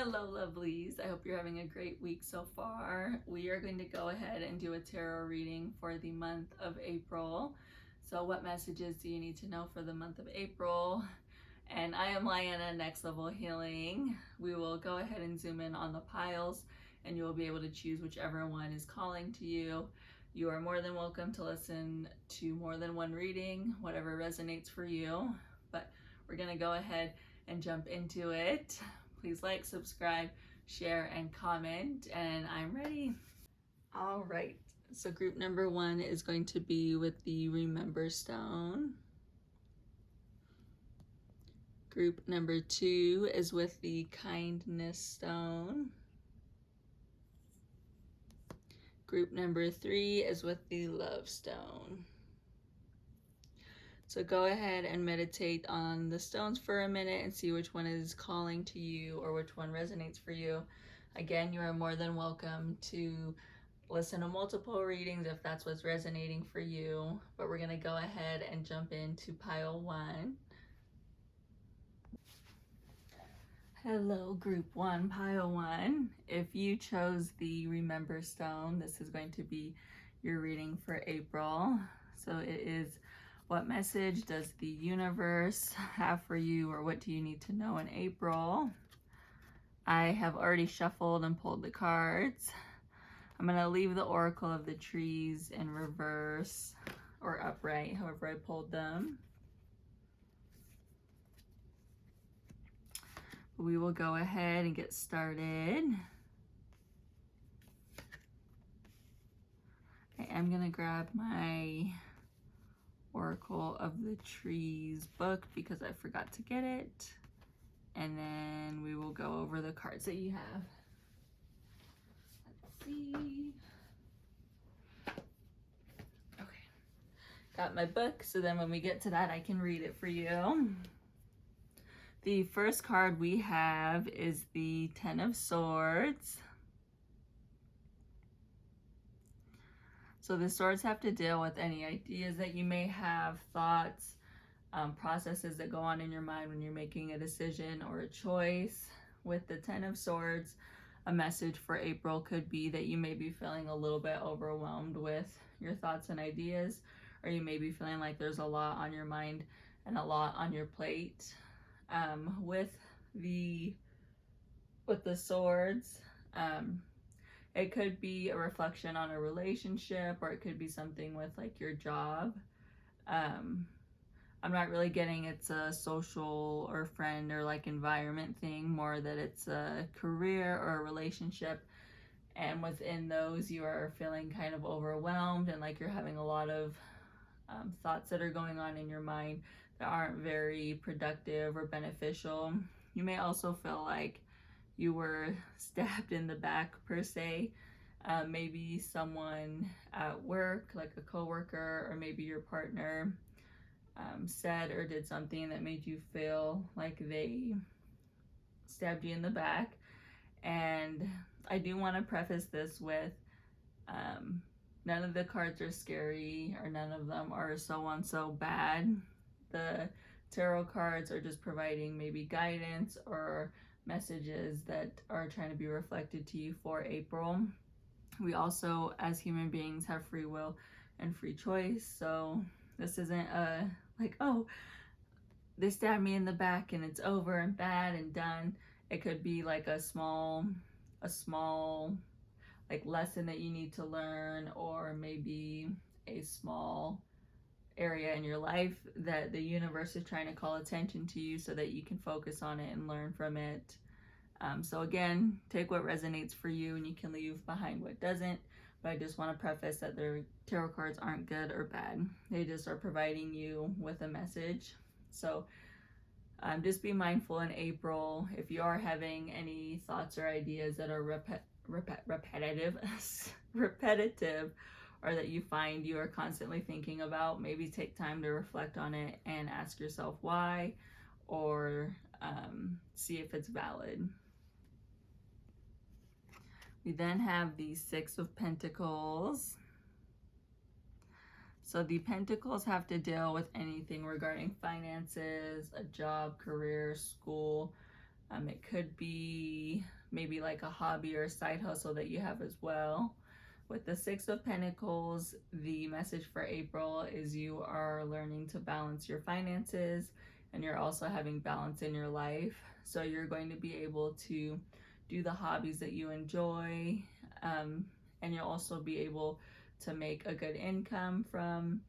Hello, lovelies. I hope you're having a great week so far. We are going to go ahead and do a tarot reading for the month of April. So what messages do you need to know for the month of April? And I am Lyanna, Next Level Healing. We will go ahead and zoom in on the piles and you will be able to choose whichever one is calling to you. You are more than welcome to listen to more than one reading, whatever resonates for you. But we're going to go ahead and jump into it. Please like, subscribe, share, and comment, and I'm ready. All right, so group number 1 is going to be with the Remember Stone. Group number 2 is with the Kindness Stone. Group number 3 is with the Love Stone. So go ahead and meditate on the stones for a minute and see which one is calling to you or which one resonates for you. Again, you are more than welcome to listen to multiple readings if that's what's resonating for you. But we're going to go ahead and jump into pile 1. Hello, group 1, pile 1. If you chose the Remember Stone, this is going to be your reading for April. So it is, what message does the universe have for you, or what do you need to know in April? I have already shuffled and pulled the cards. I'm going to leave the Oracle of the Trees in reverse or upright, however I pulled them. We will go ahead and get started. I am going to grab my Oracle of the Trees book because I forgot to get it. And then we will go over the cards that you have. Let's see. Okay. Got my book, so then when we get to that, I can read it for you. The first card we have is the Ten of Swords. So the swords have to deal with any ideas that you may have, thoughts, processes that go on in your mind when you're making a decision or a choice. With the Ten of Swords, a message for April could be that you may be feeling a little bit overwhelmed with your thoughts and ideas, or you may be feeling like there's a lot on your mind and a lot on your plate. With the swords, it could be a reflection on a relationship, or it could be something with like your job. I'm not really getting it's a social or friend or like environment thing, more that it's a career or a relationship. And within those, you are feeling kind of overwhelmed and like you're having a lot of thoughts that are going on in your mind that aren't very productive or beneficial. You may also feel like you were stabbed in the back per se. Maybe someone at work, like a coworker, or maybe your partner said or did something that made you feel like they stabbed you in the back. And I do want to preface this with none of the cards are scary, or none of them are so bad. The tarot cards are just providing maybe guidance or messages that are trying to be reflected to you for April. We also, as human beings, have free will and free choice. So this isn't a like, oh, they stabbed me in the back and it's over and bad and done. It could be like a small like lesson that you need to learn, or maybe a small area in your life that the universe is trying to call attention to you so that you can focus on it and learn from it. So again, take what resonates for you and you can leave behind what doesn't. But I just want to preface that the tarot cards aren't good or bad. They just are providing you with a message. So just be mindful in April if you are having any thoughts or ideas that are repetitive, or that you find you are constantly thinking about. Maybe take time to reflect on it and ask yourself why, or see if it's valid. We then have the Six of Pentacles. So the Pentacles have to deal with anything regarding finances, a job, career, school, It could be maybe like a hobby or a side hustle that you have as well. With the Six of Pentacles, the message for April is you are learning to balance your finances, and you're also having balance in your life. So you're going to be able to do the hobbies that you enjoy, and you'll also be able to make a good income from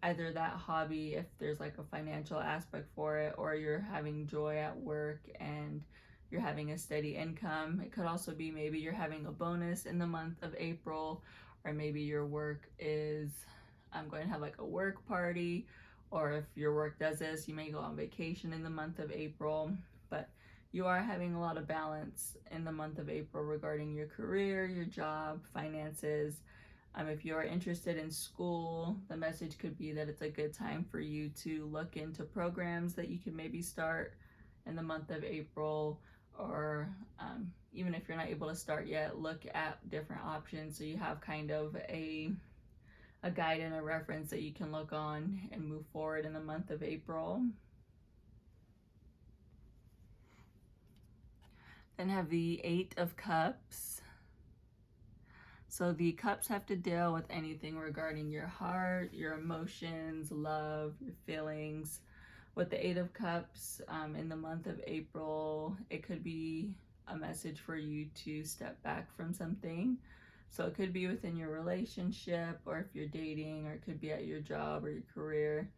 either that hobby if there's like a financial aspect for it, or you're having joy at work and you're having a steady income. It could also be maybe you're having a bonus in the month of April, or maybe your work is going to have like a work party, or if your work does this, you may go on vacation in the month of April. But you are having a lot of balance in the month of April regarding your career, your job, finances. If you're interested in school, the message could be that it's a good time for you to look into programs that you can maybe start in the month of April, or even if you're not able to start yet, look at different options so you have kind of a guide and a reference that you can look on and move forward in the month of April. Then have the Eight of Cups. So the cups have to deal with anything regarding your heart, your emotions, love, your feelings. With the Eight of Cups, in the month of April, it could be a message for you to step back from something. So it could be within your relationship, or if you're dating, or it could be at your job or your career.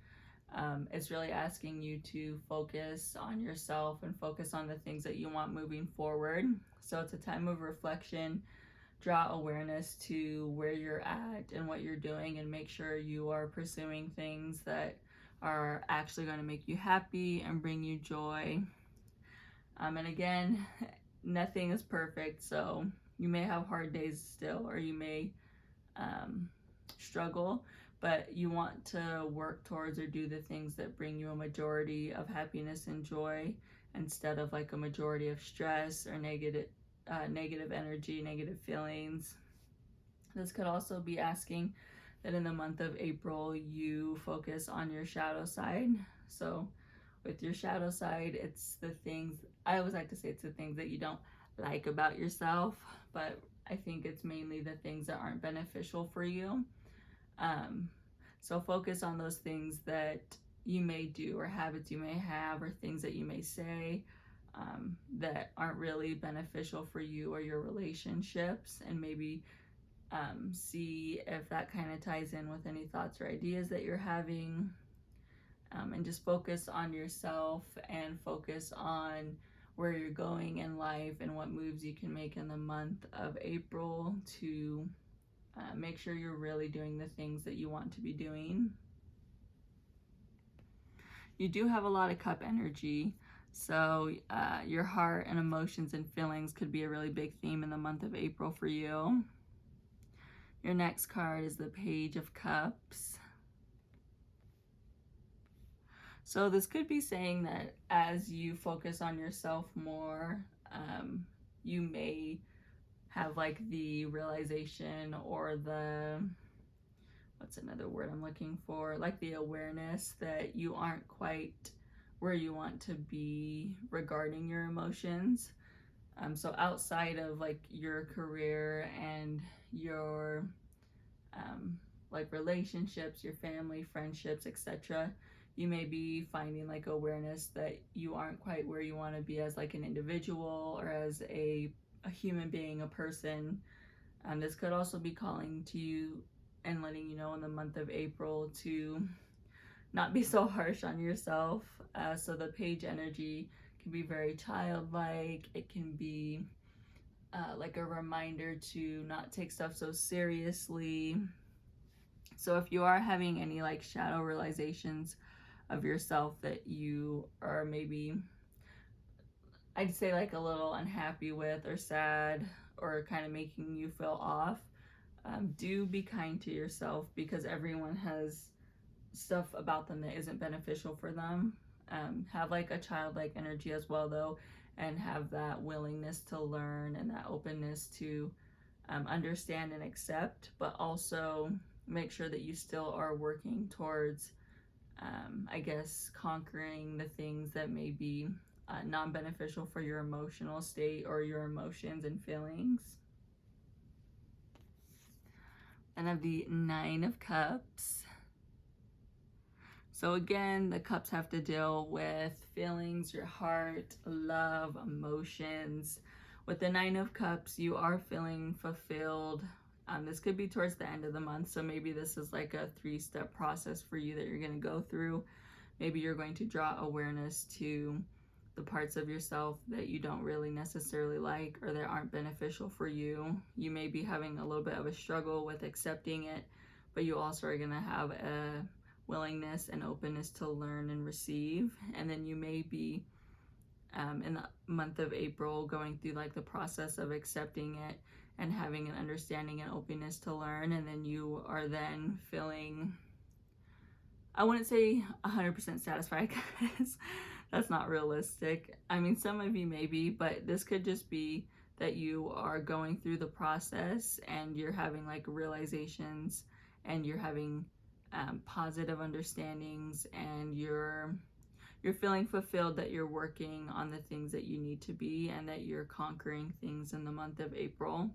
It's really asking you to focus on yourself and focus on the things that you want moving forward. So it's a time of reflection. Draw awareness to where you're at and what you're doing, and make sure you are pursuing things that are actually going to make you happy and bring you joy. And again, nothing is perfect, so you may have hard days still, or you may struggle, but you want to work towards or do the things that bring you a majority of happiness and joy, instead of like a majority of stress or negative energy, negative feelings. This could also be asking that in the month of April you focus on your shadow side. So with your shadow side, it's the things, I always like to say it's the things that you don't like about yourself, but I think it's mainly the things that aren't beneficial for you. So focus on those things that you may do, or habits you may have, or things that you may say that aren't really beneficial for you or your relationships, and maybe see if that kind of ties in with any thoughts or ideas that you're having. And just focus on yourself and focus on where you're going in life and what moves you can make in the month of April to make sure you're really doing the things that you want to be doing. You do have a lot of cup energy, so your heart and emotions and feelings could be a really big theme in the month of April for you. Your next card is the Page of Cups. So this could be saying that as you focus on yourself more, you may have like the realization, or the, what's another word I'm looking for, like the awareness that you aren't quite where you want to be regarding your emotions. So outside of like your career and your like relationships, your family, friendships, etc., you may be finding like awareness that you aren't quite where you want to be as like an individual, or as a human being, a person. This could also be calling to you and letting you know in the month of April to not be so harsh on yourself. So the Page energy can be very childlike. It can be like a reminder to not take stuff so seriously. So if you are having any like shadow realizations of yourself that you are maybe, I'd say like a little unhappy with, or sad, or kind of making you feel off, do be kind to yourself, because everyone has stuff about them that isn't beneficial for them. Have like a childlike energy as well though, and have that willingness to learn and that openness to understand and accept, but also make sure that you still are working towards I guess conquering the things that may be non-beneficial for your emotional state or your emotions and feelings. And I have the Nine of Cups. So again, the cups have to deal with feelings, your heart, love, emotions. With the Nine of Cups, you are feeling fulfilled. This could be towards the end of the month, so maybe this is like a 3-step process for you that you're going to go through. Maybe you're going to draw awareness to the parts of yourself that you don't really necessarily like or that aren't beneficial for you. You may be having a little bit of a struggle with accepting it, but you also are going to have a willingness and openness to learn and receive. And then you may be in the month of April going through like the process of accepting it and having an understanding and openness to learn. And then you are then feeling, I wouldn't say 100% satisfied because that's not realistic. I mean, some of you maybe, but this could just be that you are going through the process and you're having like realizations and you're having positive understandings, and you're feeling fulfilled that you're working on the things that you need to be and that you're conquering things in the month of April.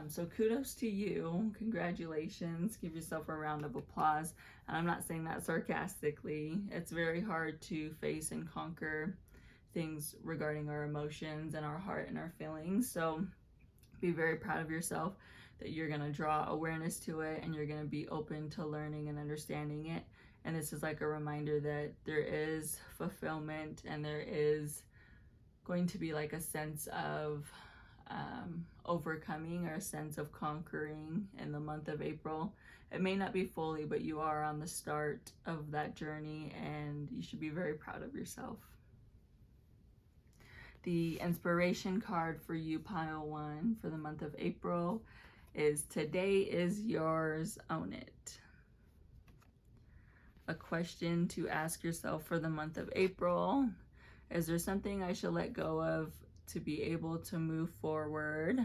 So kudos to you. Congratulations. Give yourself a round of applause. And I'm not saying that sarcastically. It's very hard to face and conquer things regarding our emotions and our heart and our feelings. So be very proud of yourself that you're going to draw awareness to it and you're going to be open to learning and understanding it. And this is like a reminder that there is fulfillment and there is going to be like a sense of overcoming or a sense of conquering in the month of April. It may not be fully, but you are on the start of that journey and you should be very proud of yourself. The inspiration card for you, pile 1, for the month of April is Today is Yours, Own It. A question to ask yourself for the month of April: is there something I should let go of to be able to move forward?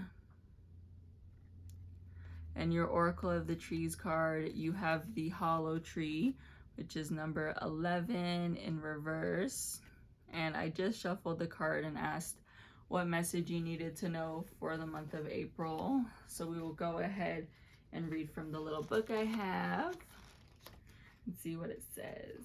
And your Oracle of the Trees card, you have the Hollow Tree, which is number 11 in reverse. And I just shuffled the card and asked what message you needed to know for the month of April. So we will go ahead and read from the little book I have and see what it says.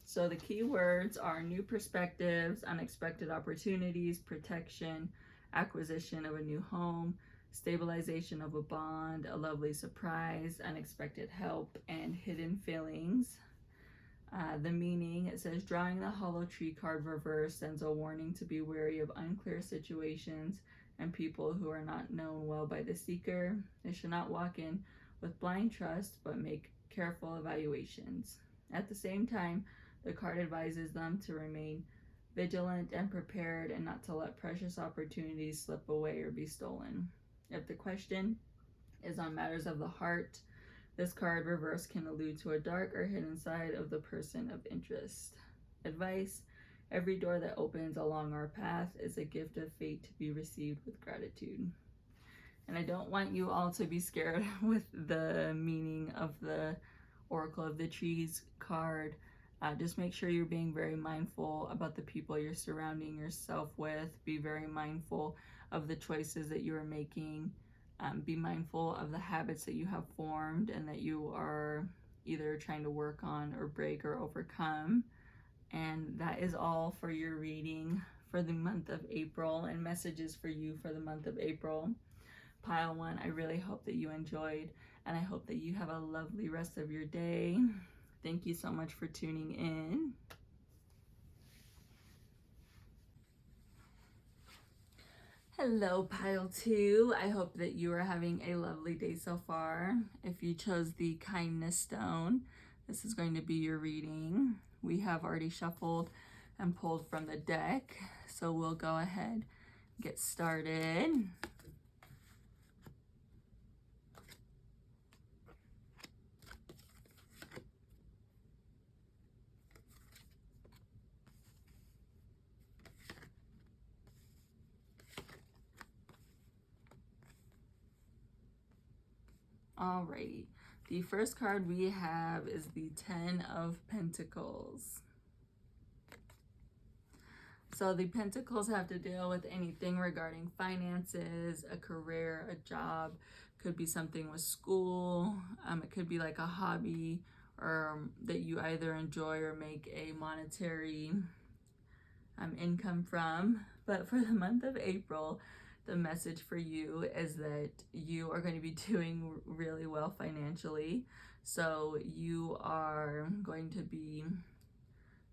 So the key words are new perspectives, unexpected opportunities, protection, acquisition of a new home, stabilization of a bond, a lovely surprise, unexpected help, and hidden feelings. The meaning, it says, drawing the Hollow Tree card reverse sends a warning to be wary of unclear situations and people who are not known well by the seeker. They should not walk in with blind trust, but make careful evaluations. At the same time, the card advises them to remain vigilant and prepared and not to let precious opportunities slip away or be stolen. If the question is on matters of the heart, this card reverse can allude to a dark or hidden side of the person of interest. Advice: every door that opens along our path is a gift of fate to be received with gratitude. And I don't want you all to be scared with the meaning of the Oracle of the Trees card. Just make sure you're being very mindful about the people you're surrounding yourself with. Be very mindful of the choices that you are making. Be mindful of the habits that you have formed and that you are either trying to work on or break or overcome. And that is all for your reading for the month of April and messages for you for the month of April. Pile 1, I really hope that you enjoyed, and I hope that you have a lovely rest of your day. Thank you so much for tuning in. Hello, pile 2. I hope that you are having a lovely day so far. If you chose the kindness stone, this is going to be your reading. We have already shuffled and pulled from the deck, so we'll go ahead and get started. Alrighty, The first card we have is the Ten of Pentacles. So the Pentacles have to deal with anything regarding finances, a career, a job. Could be something with school. It could be like a hobby or that you either enjoy or make a monetary income from. But for the month of April, the message for you is that you are going to be doing really well financially. So you are going to be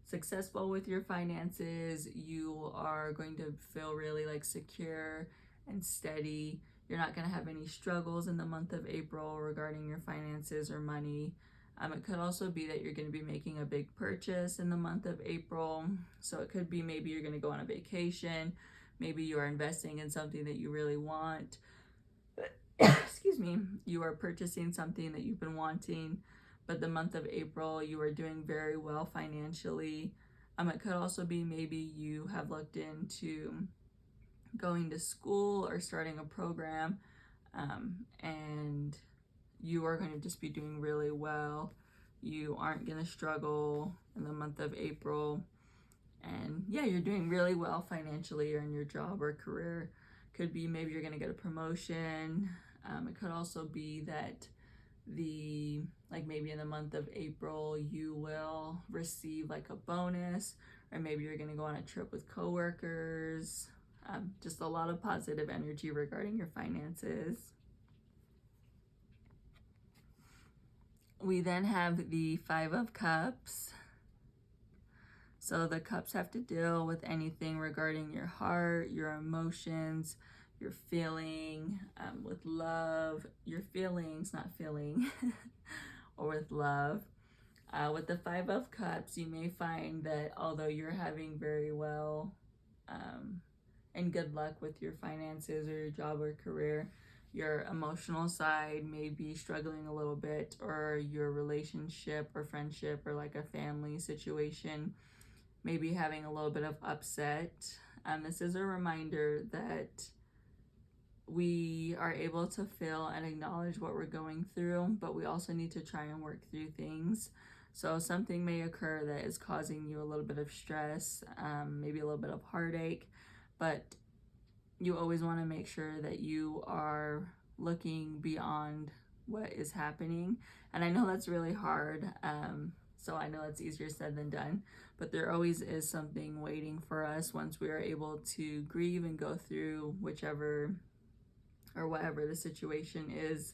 successful with your finances. You are going to feel really like secure and steady. You're not going to have any struggles in the month of April regarding your finances or money. It could also be that you're going to be making a big purchase in the month of April. So it could be maybe you're going to go on a vacation. Maybe you are investing in something that you really want. Excuse me. You are purchasing something that you've been wanting. But the month of April, you are doing very well financially. It could also be maybe you have looked into going to school or starting a program, and you are going to just be doing really well. You aren't going to struggle in the month of April. And yeah, you're doing really well financially or in your job or career. Could be maybe you're going to get a promotion. It could also be that maybe in the month of April you will receive like a bonus, or maybe you're going to go on a trip with coworkers. Just a lot of positive energy regarding your finances. We then have the Five of Cups. So the cups have to deal with anything regarding your heart, your emotions, your feeling, with love, your feelings, not feeling, or with love. With the Five of Cups, you may find that although you're having very well and good luck with your finances or your job or career, your emotional side may be struggling a little bit, or your relationship or friendship or like a family situation may be having a little bit of upset. This is a reminder that we are able to feel and acknowledge what we're going through, but we also need to try and work through things. So something may occur that is causing you a little bit of stress, maybe a little bit of heartache, but you always want to make sure that you are looking beyond what is happening. And I know that's really hard. So I know it's easier said than done, but there always is something waiting for us once we are able to grieve and go through whichever or whatever the situation is,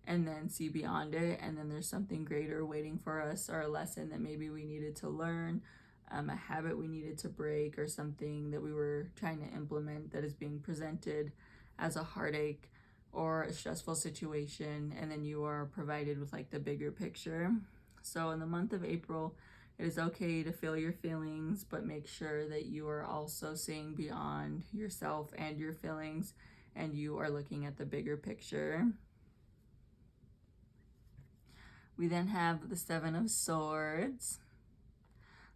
and then see beyond it. And then there's something greater waiting for us, or a lesson that maybe we needed to learn, a habit we needed to break, or something that we were trying to implement that is being presented as a heartache or a stressful situation, and then you are provided with like the bigger picture. So in the month of April, it is okay to feel your feelings, but make sure that you are also seeing beyond yourself and your feelings, and you are looking at the bigger picture. We then have the Seven of Swords.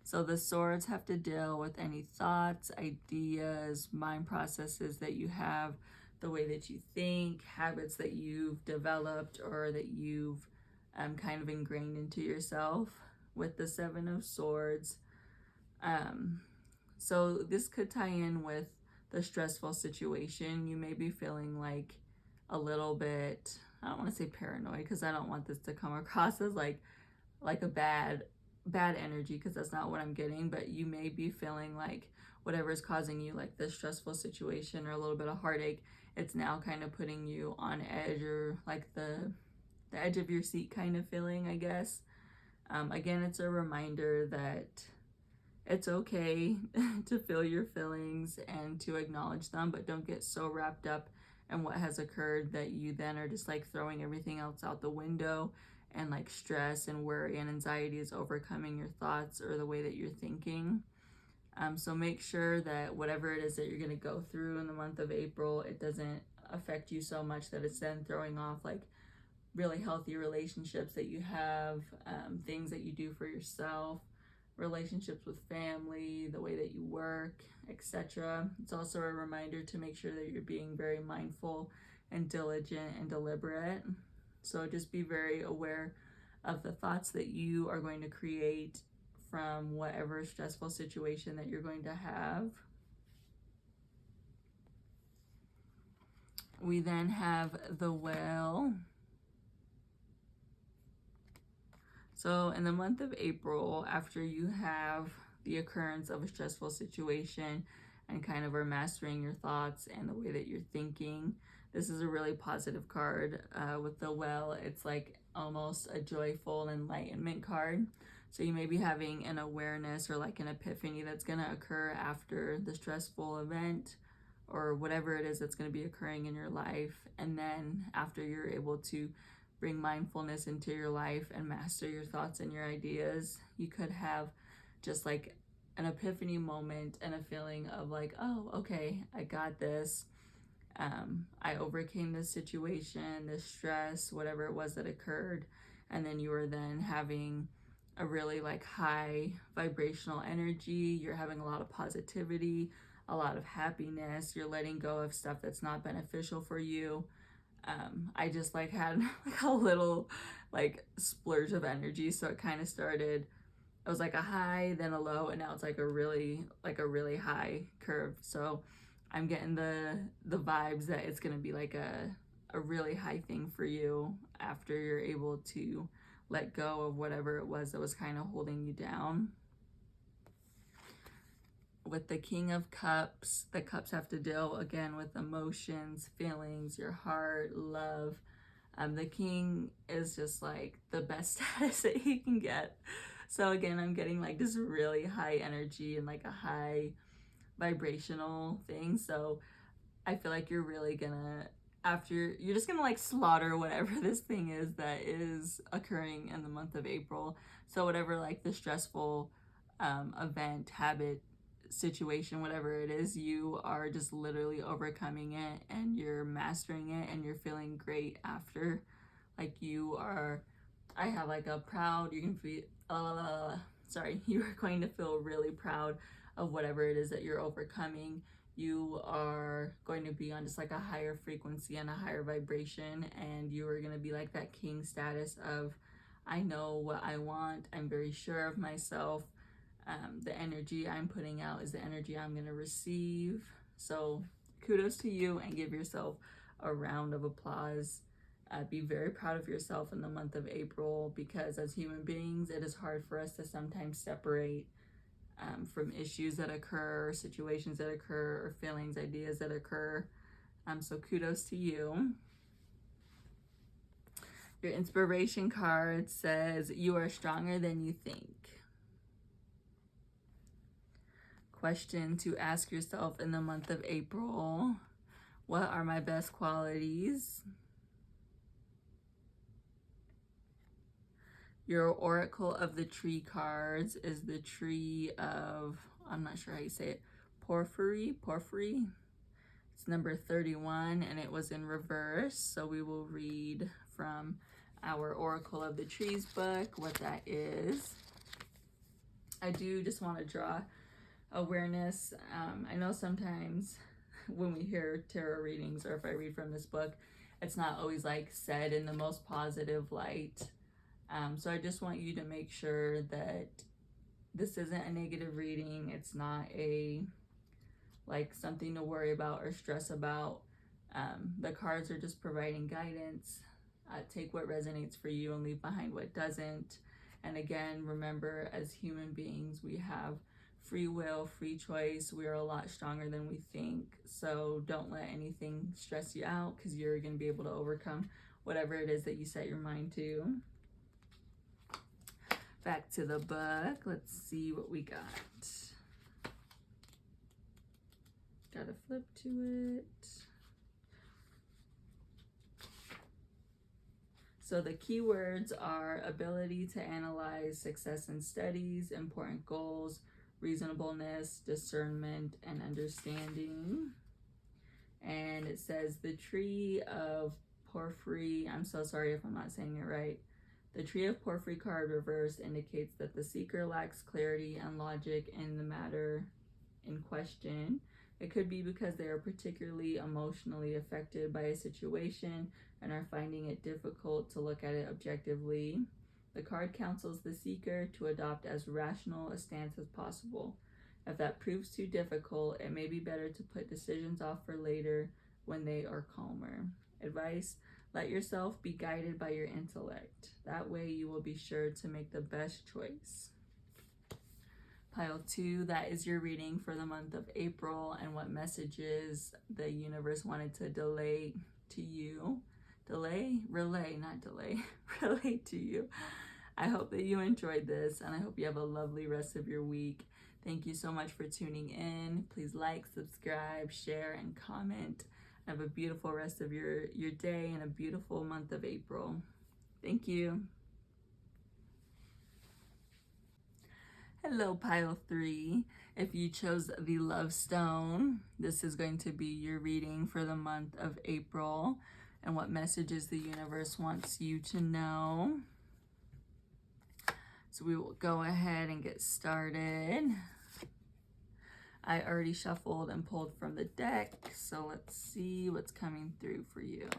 So the swords have to deal with any thoughts, ideas, mind processes that you have, the way that you think, habits that you've developed or that you've kind of ingrained into yourself with the Seven of Swords. So this could tie in with the stressful situation. You may be feeling like a little bit, I don't want to say paranoid, because I don't want this to come across as like a bad energy, because that's not what I'm getting, but you may be feeling like whatever is causing you like this stressful situation or a little bit of heartache, it's now kind of putting you on edge, or like the edge of your seat kind of feeling, I guess. Again, it's a reminder that it's okay to feel your feelings and to acknowledge them, but don't get so wrapped up in what has occurred that you then are just like throwing everything else out the window, and like stress and worry and anxiety is overcoming your thoughts or the way that you're thinking. So make sure that whatever it is that you're going to go through in the month of April, it doesn't affect you so much that it's then throwing off like really healthy relationships that you have, things that you do for yourself, relationships with family, the way that you work, etc. It's also a reminder to make sure that you're being very mindful and diligent and deliberate. So just be very aware of the thoughts that you are going to create from whatever stressful situation that you're going to have. We then have the Whale. So in the month of April, after you have the occurrence of a stressful situation and kind of are mastering your thoughts and the way that you're thinking, this is a really positive card. With the Well, it's like almost a joyful enlightenment card. So you may be having an awareness or like an epiphany that's going to occur after the stressful event or whatever it is that's going to be occurring in your life. And then after you're able to bring mindfulness into your life and master your thoughts and your ideas, you could have just like an epiphany moment and a feeling of like, oh, okay, I got this. I overcame this situation, this stress, whatever it was that occurred. And then you were then having a really like high vibrational energy. You're having a lot of positivity, a lot of happiness. You're letting go of stuff that's not beneficial for you. I just like had like a little like splurge of energy. So it kind of started, it was like a high, then a low, and now it's like a really high curve. So I'm getting the vibes that it's gonna be like a really high thing for you after you're able to let go of whatever it was that was kind of holding you down. With the King of Cups, the cups have to deal again with emotions, feelings, your heart, love. The King is just like the best status that he can get. So again, I'm getting like this really high energy and like a high vibrational thing. So I feel like you're really gonna, after, you're just gonna like slaughter whatever this thing is that is occurring in the month of April. So whatever like the stressful event, habit, situation, whatever it is, you are just literally overcoming it and you're mastering it and you're feeling great after. Like you are, I have like a proud, you can feel, you are going to feel really proud of whatever it is that you're overcoming. You are going to be on just like a higher frequency and a higher vibration, and you are going to be like that king status of, I know what I want, I'm very sure of myself. The energy I'm putting out is the energy I'm going to receive. So kudos to you and give yourself a round of applause. Be very proud of yourself in the month of April, because as human beings, it is hard for us to sometimes separate from issues that occur, situations that occur, or feelings, ideas that occur. So kudos to you. Your inspiration card says, you are stronger than you think. Question to ask yourself in the month of April: what are my best qualities? Your Oracle of the Tree cards is the tree of, I'm not sure how you say it, porphyry. It's number 31 and it was in reverse. So we will read from our Oracle of the Trees book what that is. I do just want to draw awareness. I know sometimes when we hear tarot readings, or if I read from this book, it's not always like said in the most positive light. So I just want you to make sure that this isn't a negative reading. It's not a like something to worry about or stress about. The cards are just providing guidance. Take what resonates for you and leave behind what doesn't. And again, remember, as human beings, we have free will, free choice. We are a lot stronger than we think. So don't let anything stress you out, because you're going to be able to overcome whatever it is that you set your mind to. Back to the book. Let's see what we got. Gotta flip to it. So the keywords are ability to analyze success in studies, important goals, reasonableness, discernment, and understanding. And it says the tree of porphyry, I'm so sorry if I'm not saying it right. The tree of porphyry card reversed indicates that the seeker lacks clarity and logic in the matter in question. It could be because they are particularly emotionally affected by a situation and are finding it difficult to look at it objectively. The card counsels the seeker to adopt as rational a stance as possible. If that proves too difficult, it may be better to put decisions off for later when they are calmer. Advice: let yourself be guided by your intellect. That way you will be sure to make the best choice. Pile 2, that is your reading for the month of April and what messages the universe wanted to relay to you. Relay to you. I hope that you enjoyed this, and I hope you have a lovely rest of your week. Thank you so much for tuning in. Please like, subscribe, share, and comment. Have a beautiful rest of your day and a beautiful month of April. Thank you. Hello, pile 3. If you chose the Love Stone, this is going to be your reading for the month of April and what messages the universe wants you to know. So we will go ahead and get started. I already shuffled and pulled from the deck, so let's see what's coming through for you.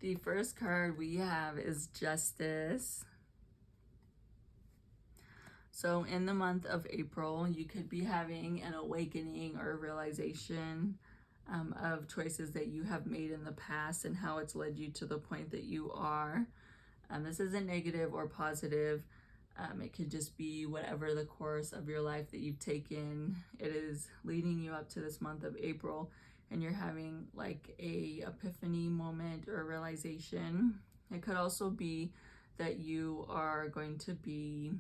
The first card we have is Justice. So in the month of April, you could be having an awakening or a realization of choices that you have made in the past and how it's led you to the point that you are. This isn't negative or positive. It could just be whatever the course of your life that you've taken. It is leading you up to this month of April, and you're having like a epiphany moment or realization. It could also be that you are going to be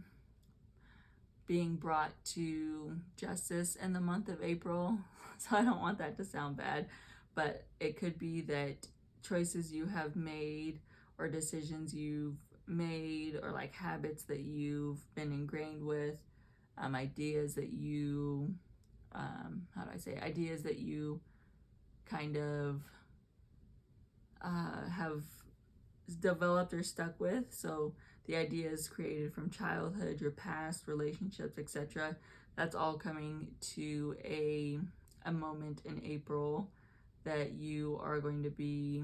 being brought to justice in the month of April. So I don't want that to sound bad, but it could be that choices you have made or decisions you've made or like habits that you've been ingrained with, ideas that you, ideas that you kind of have developed or stuck with. So the ideas created from childhood, your past, relationships, etc. That's all coming to a moment in April that you are going to be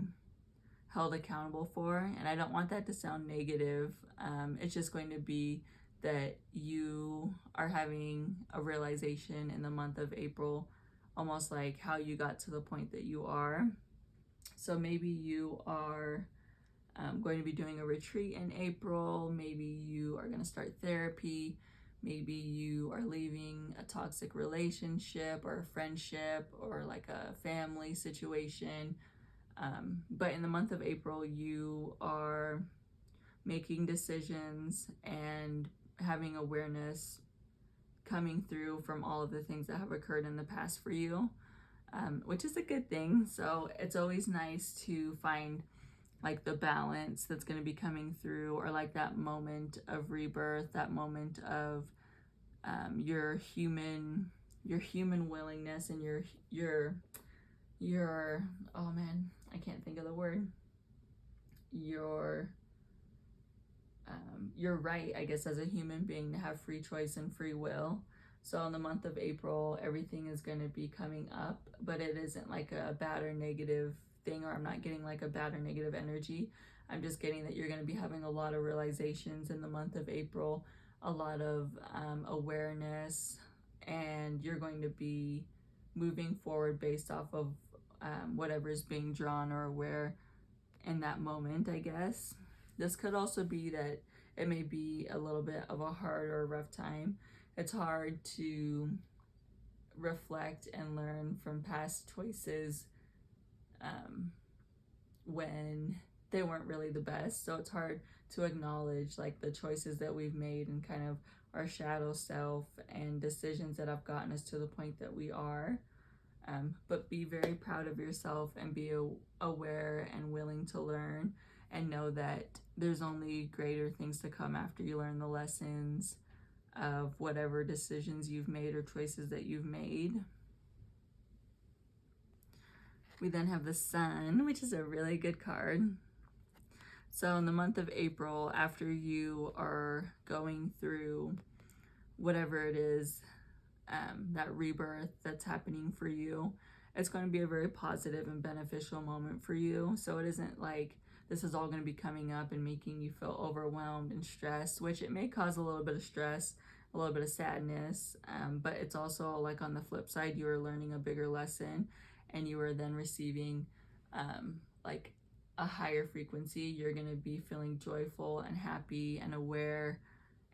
held accountable for. And I don't want that to sound negative. It's just going to be that you are having a realization in the month of April, almost like how you got to the point that you are. So maybe you are going to be doing a retreat in April. Maybe you are going to start therapy. Maybe you are leaving a toxic relationship or a friendship or like a family situation. But in the month of April, you are making decisions and having awareness coming through from all of the things that have occurred in the past for you, which is a good thing. So it's always nice to find like the balance that's going to be coming through, or like that moment of rebirth, that moment of your human willingness and your oh man, I can't think of the word, your right, I guess, as a human being to have free choice and free will. So in the month of April, everything is going to be coming up, but it isn't like a bad or negative thing, or I'm not getting like a bad or negative energy. I'm just getting that you're going to be having a lot of realizations in the month of April, a lot of awareness, and you're going to be moving forward based off of whatever is being drawn or aware in that moment, I guess. This could also be that it may be a little bit of a hard or a rough time. It's hard to reflect and learn from past choices when they weren't really the best. So it's hard to acknowledge like the choices that we've made and kind of our shadow self and decisions that have gotten us to the point that we are. But be very proud of yourself and be aware and willing to learn. and know that there's only greater things to come after you learn the lessons of whatever decisions you've made or choices that you've made. We then have the Sun, which is a really good card. So in the month of April, after you are going through whatever it is, that rebirth that's happening for you, it's going to be a very positive and beneficial moment for you. So it isn't like this is all going to be coming up and making you feel overwhelmed and stressed, which it may cause a little bit of stress, a little bit of sadness, but it's also like on the flip side, you are learning a bigger lesson and you are then receiving like a higher frequency. You're going to be feeling joyful and happy and aware,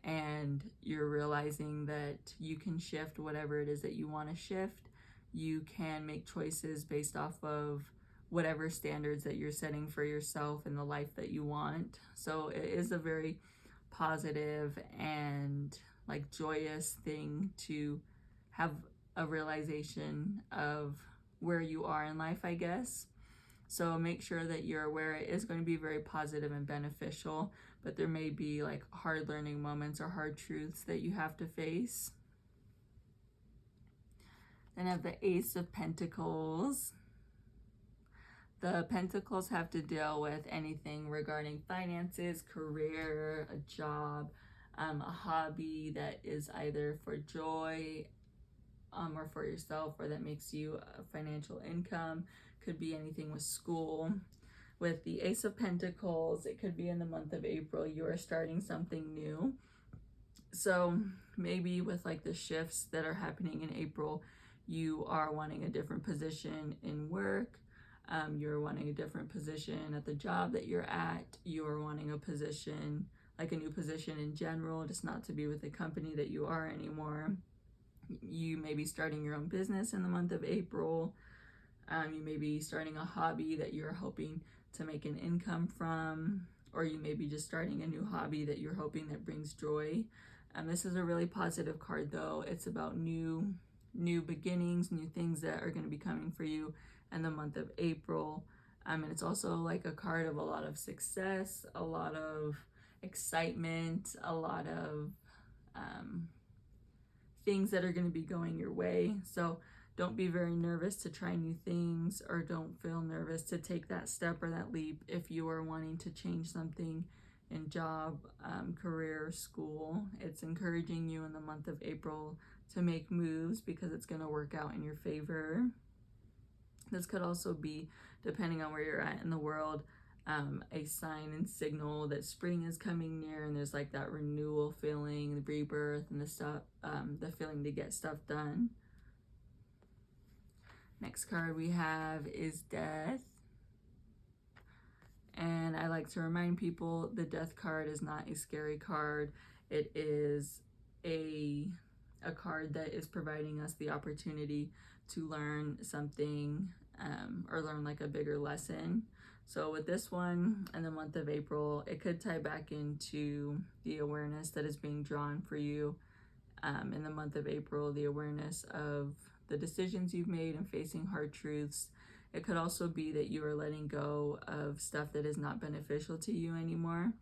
and you're realizing that you can shift whatever it is that you want to shift. You can make choices based off of whatever standards that you're setting for yourself and the life that you want. So it is a very positive and like joyous thing to have a realization of where you are in life, I guess. So make sure that you're aware it is going to be very positive and beneficial, but there may be like hard learning moments or hard truths that you have to face. Then I have the Ace of Pentacles. The Pentacles have to deal with anything regarding finances, career, a job, a hobby that is either for joy or for yourself, or that makes you a financial income. Could be anything with school. With the Ace of Pentacles, it could be in the month of April, you are starting something new. So maybe with like the shifts that are happening in April, you are wanting a different position in work. You're wanting a different position at the job that you're at. You're wanting a position, like a new position in general, just not to be with the company that you are anymore. You may be starting your own business in the month of April. You may be starting a hobby that you're hoping to make an income from, or you may be just starting a new hobby that you're hoping that brings joy. This is a really positive card though. It's about new beginnings, new things that are going to be coming for you in the month of April. And it's also like a card of a lot of success, a lot of excitement, a lot of things that are going to be going your way. So don't be very nervous to try new things, or don't feel nervous to take that step or that leap if you are wanting to change something in job, career, school. It's encouraging you in the month of April to make moves because it's going to work out in your favor. This could also be, depending on where you're at in the world, a sign and signal that spring is coming near, and there's like that renewal feeling, the rebirth, and the stuff, the feeling to get stuff done. Next card we have is Death. And I like to remind people the Death card is not a scary card. It is a card that is providing us the opportunity to learn something, or learn like a bigger lesson. So with this one, in the month of April, it could tie back into the awareness that is being drawn for you in the month of April, the awareness of the decisions you've made and facing hard truths. It could also be that you are letting go of stuff that is not beneficial to you anymore.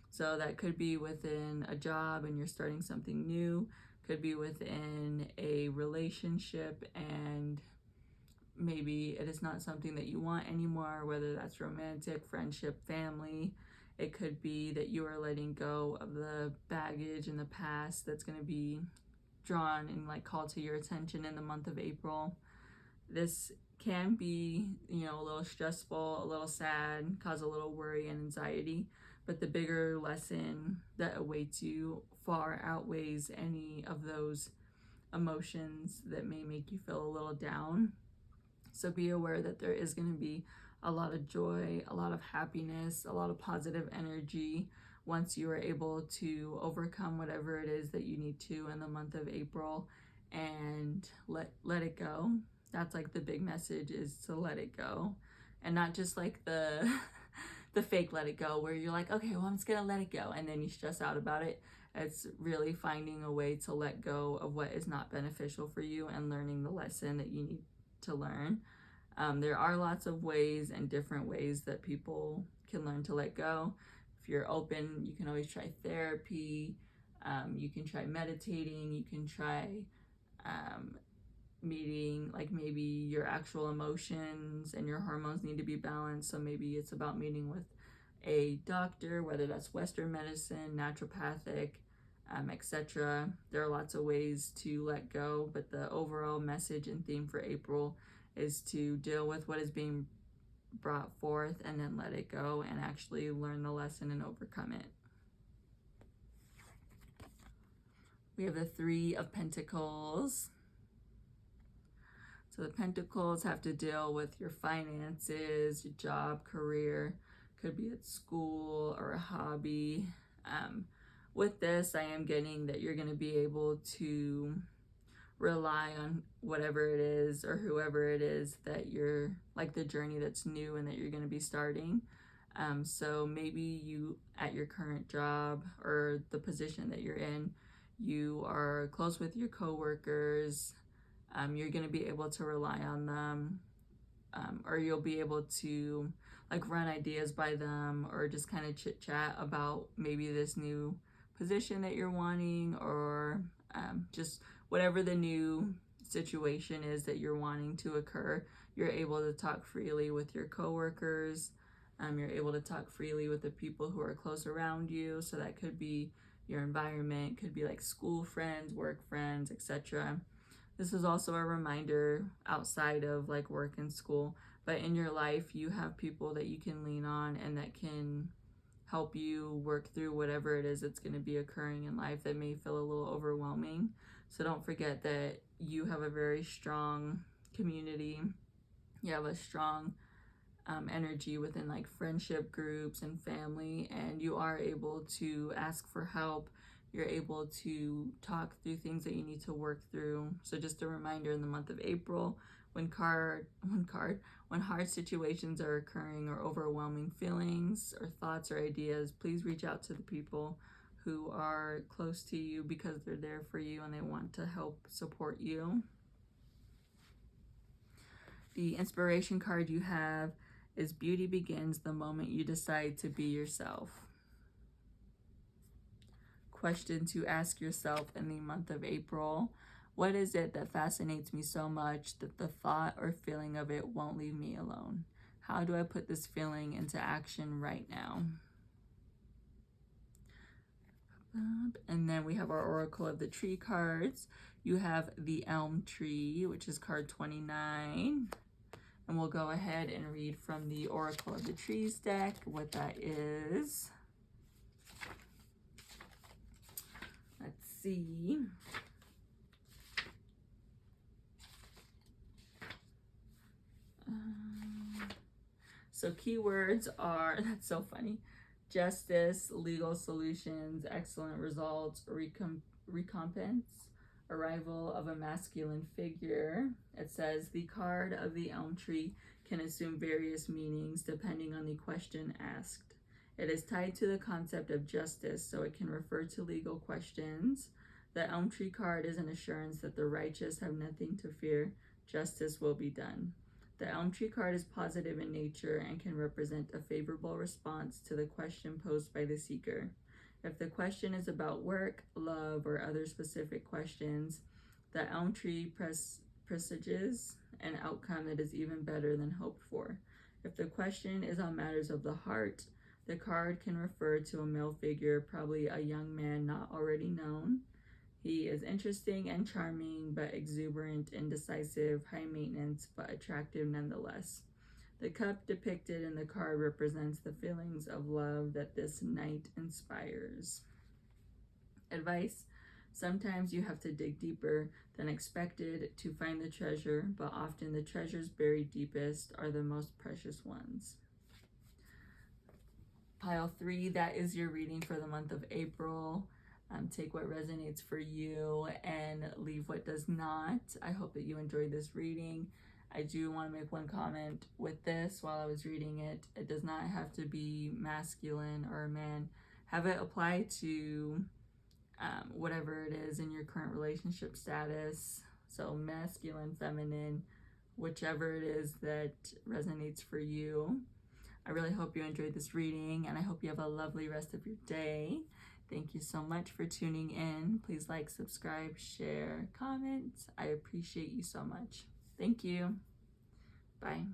So that could be within a job and you're starting something new. Could be within a relationship and maybe it is not something that you want anymore, whether that's romantic, friendship, family. It could be that you are letting go of the baggage in the past that's going to be drawn and like called to your attention in the month of April. This can be, a little stressful, a little sad, cause a little worry and anxiety, but the bigger lesson that awaits you far outweighs any of those emotions that may make you feel a little down. So be aware that there is going to be a lot of joy, a lot of happiness, a lot of positive energy once you are able to overcome whatever it is that you need to in the month of April and let it go. That's like the big message, is to let it go, and not just like the the fake let it go where you're like, okay, well, I'm just gonna let it go and then you stress out about it. It's really finding a way to let go of what is not beneficial for you and learning the lesson that you need to learn. There are lots of ways and different ways that people can learn to let go. If you're open, you can always try therapy. You can try meditating. You can try meeting, like maybe your actual emotions and your hormones need to be balanced. So maybe it's about meeting with a doctor, whether that's Western medicine, naturopathic, etc. There are lots of ways to let go, but the overall message and theme for April is to deal with what is being brought forth and then let it go and actually learn the lesson and overcome it. We have the Three of Pentacles. So the Pentacles have to deal with your finances, your job, career, could be at school or a hobby. With this, I am getting that you're going to be able to rely on whatever it is or whoever it is that you're, like the journey that's new and that you're going to be starting. So maybe you, at your current job or the position that you're in, you are close with your coworkers. You're going to be able to rely on them, or you'll be able to like run ideas by them, or just kind of chit chat about maybe this new position that you're wanting, or just whatever the new situation is that you're wanting to occur. You're able to talk freely with your coworkers. You're able to talk freely with the people who are close around you. So that could be your environment, could be like school friends, work friends, etc. This is also a reminder outside of like work and school, but in your life, you have people that you can lean on and that can help you work through whatever it is that's going to be occurring in life that may feel a little overwhelming. So don't forget that you have a very strong community. You have a strong energy within like friendship groups and family, and you are able to ask for help. You're able to talk through things that you need to work through. So just a reminder, in the month of April, when hard situations are occurring or overwhelming feelings or thoughts or ideas, please reach out to the people who are close to you, because they're there for you and they want to help support you. The inspiration card you have is beauty begins the moment you decide to be yourself. Question to ask yourself in the month of April: what is it that fascinates me so much that the thought or feeling of it won't leave me alone? How do I put this feeling into action right now? And then we have our Oracle of the Tree cards. You have the Elm Tree, which is card 29. And we'll go ahead and read from the Oracle of the Trees deck what that is. Let's see. So keywords are, that's so funny, justice, legal solutions, excellent results, recompense, arrival of a masculine figure. It says the card of the elm tree can assume various meanings depending on the question asked. It is tied to the concept of justice, so it can refer to legal questions. The elm tree card is an assurance that the righteous have nothing to fear. Justice will be done. The elm tree card is positive in nature and can represent a favorable response to the question posed by the seeker. If the question is about work, love, or other specific questions, the elm tree presages an outcome that is even better than hoped for. If the question is on matters of the heart, the card can refer to a male figure, probably a young man not already known. He is interesting and charming, but exuberant, indecisive, high maintenance, but attractive nonetheless. The cup depicted in the card represents the feelings of love that this night inspires. Advice: sometimes you have to dig deeper than expected to find the treasure, but often the treasures buried deepest are the most precious ones. Pile 3, that is your reading for the month of April. Take what resonates for you and leave what does not. I hope that you enjoyed this reading. I do want to make one comment with this while I was reading it. It does not have to be masculine or a man. Have it apply to whatever it is in your current relationship status. So masculine, feminine, whichever it is that resonates for you. I really hope you enjoyed this reading, and I hope you have a lovely rest of your day. Thank you so much for tuning in. Please like, subscribe, share, comment. I appreciate you so much. Thank you. Bye.